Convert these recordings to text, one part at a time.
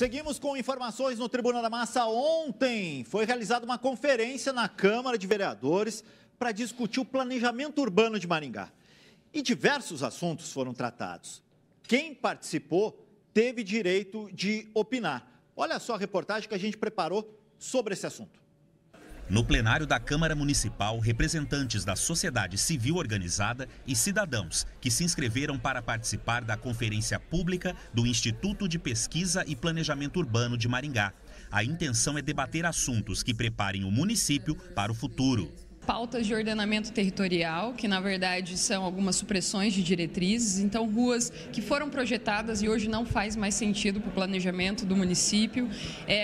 Seguimos com informações no Tribuna da Massa. Ontem foi realizada uma conferência na Câmara de Vereadores para discutir o planejamento urbano de Maringá. E diversos assuntos foram tratados. Quem participou teve direito de opinar. Olha só a reportagem que a gente preparou sobre esse assunto. No plenário da Câmara Municipal, representantes da sociedade civil organizada e cidadãos que se inscreveram para participar da conferência pública do Instituto de Pesquisa e Planejamento Urbano de Maringá. A intenção é debater assuntos que preparem o município para o futuro. Pautas de ordenamento territorial, que na verdade são algumas supressões de diretrizes, então ruas que foram projetadas e hoje não faz mais sentido para o planejamento do município,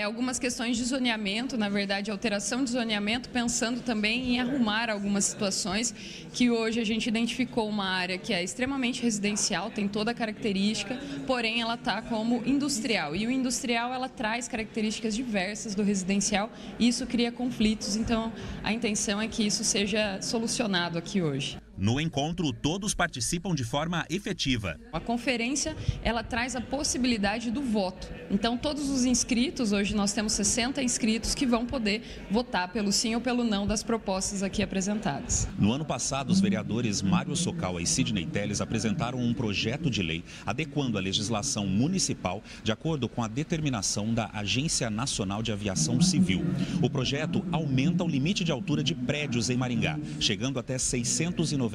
algumas questões de zoneamento, na verdade alteração de zoneamento, pensando também em arrumar algumas situações que hoje a gente identificou uma área que é extremamente residencial, tem toda a característica, porém ela está como industrial, e o industrial ela traz características diversas do residencial e isso cria conflitos, então a intenção é que isso seja solucionado aqui hoje. No encontro, todos participam de forma efetiva. A conferência, ela traz a possibilidade do voto. Então, todos os inscritos, hoje nós temos 60 inscritos que vão poder votar pelo sim ou pelo não das propostas aqui apresentadas. No ano passado, os vereadores Mário Socal e Sidney Telles apresentaram um projeto de lei adequando a legislação municipal de acordo com a determinação da Agência Nacional de Aviação Civil. O projeto aumenta o limite de altura de prédios em Maringá, chegando até 699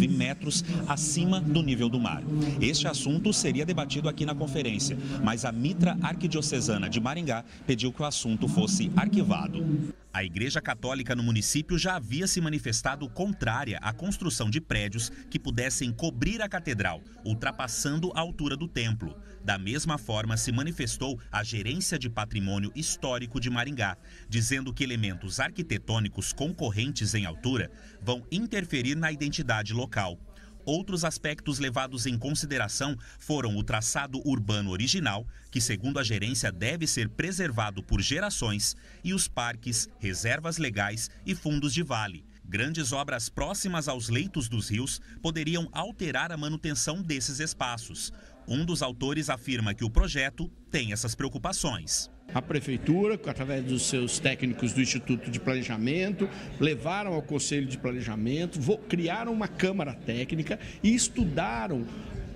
metros acima do nível do mar. Este assunto seria debatido aqui na conferência, mas a Mitra Arquidiocesana de Maringá pediu que o assunto fosse arquivado. A Igreja Católica no município já havia se manifestado contrária à construção de prédios que pudessem cobrir a catedral, ultrapassando a altura do templo. Da mesma forma, se manifestou a Gerência de Patrimônio Histórico de Maringá, dizendo que elementos arquitetônicos concorrentes em altura vão interferir na identidade local. Outros aspectos levados em consideração foram o traçado urbano original, que segundo a gerência deve ser preservado por gerações, e os parques, reservas legais e fundos de vale. Grandes obras próximas aos leitos dos rios poderiam alterar a manutenção desses espaços. Um dos autores afirma que o projeto tem essas preocupações. A Prefeitura, através dos seus técnicos do Instituto de Planejamento, levaram ao Conselho de Planejamento, criaram uma Câmara Técnica e estudaram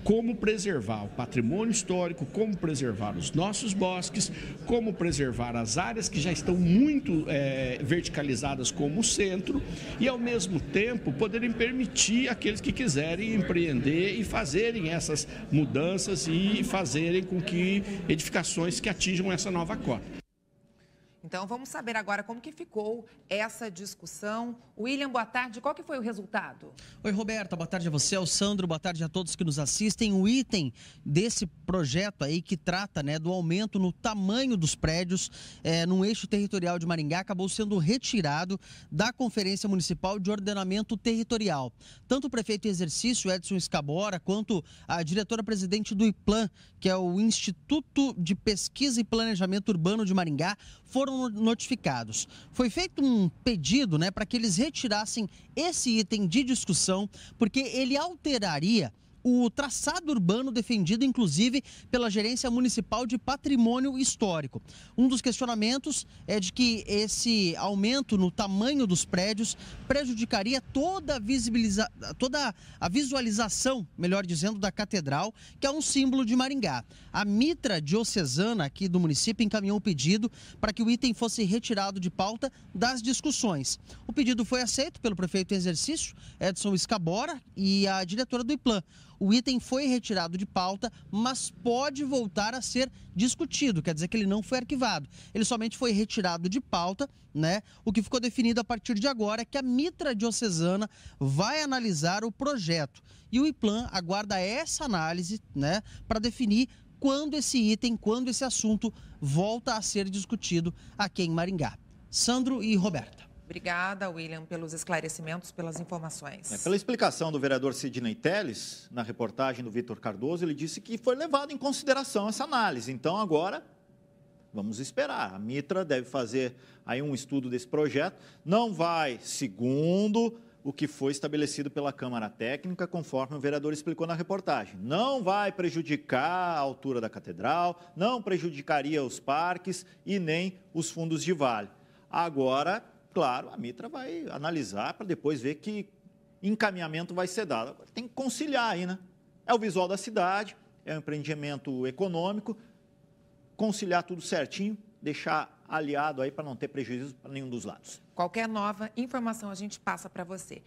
como preservar o patrimônio histórico, como preservar os nossos bosques, como preservar as áreas que já estão muito verticalizadas como o centro e, ao mesmo tempo, poderem permitir aqueles que quiserem empreender e fazerem essas mudanças e fazerem com que edificações que atinjam essa nova cota. Então, vamos saber agora como que ficou essa discussão. William, boa tarde. Qual que foi o resultado? Oi, Roberta. Boa tarde a você, ao Sandro. Boa tarde a todos que nos assistem. O item desse projeto aí que trata, do aumento no tamanho dos prédios no eixo territorial de Maringá acabou sendo retirado da Conferência Municipal de Ordenamento Territorial. Tanto o prefeito em exercício, Edson Escabora, quanto a diretora-presidente do IPLAN, que é o Instituto de Pesquisa e Planejamento Urbano de Maringá, foram notificados. Foi feito um pedido, para que eles retirassem esse item de discussão, porque ele alteraria o traçado urbano defendido, inclusive, pela Gerência Municipal de Patrimônio Histórico. Um dos questionamentos é de que esse aumento no tamanho dos prédios prejudicaria toda a visualização, melhor dizendo, da catedral, que é um símbolo de Maringá. A Mitra Diocesana aqui do município encaminhou o pedido para que o item fosse retirado de pauta das discussões. O pedido foi aceito pelo prefeito em exercício, Edson Escabora, e a diretora do IPLAN. O item foi retirado de pauta, mas pode voltar a ser discutido, quer dizer que ele não foi arquivado. Ele somente foi retirado de pauta, O que ficou definido a partir de agora é que a Mitra Diocesana vai analisar o projeto. E o IPLAN aguarda essa análise, para definir quando esse assunto volta a ser discutido aqui em Maringá. Sandro e Roberta. Obrigada, William, pelos esclarecimentos, pelas informações. Pela explicação do vereador Sidney Telles, na reportagem do Vitor Cardoso, ele disse que foi levado em consideração essa análise. Então, agora, vamos esperar. A Mitra deve fazer aí um estudo desse projeto. Não vai, segundo o que foi estabelecido pela Câmara Técnica, conforme o vereador explicou na reportagem. Não vai prejudicar a altura da catedral, não prejudicaria os parques e nem os fundos de vale. Agora, claro, a Mitra vai analisar para depois ver que encaminhamento vai ser dado. Agora, tem que conciliar aí, né? É o visual da cidade, é um empreendimento econômico, conciliar tudo certinho, deixar aliado aí para não ter prejuízo para nenhum dos lados. Qualquer nova informação a gente passa para você.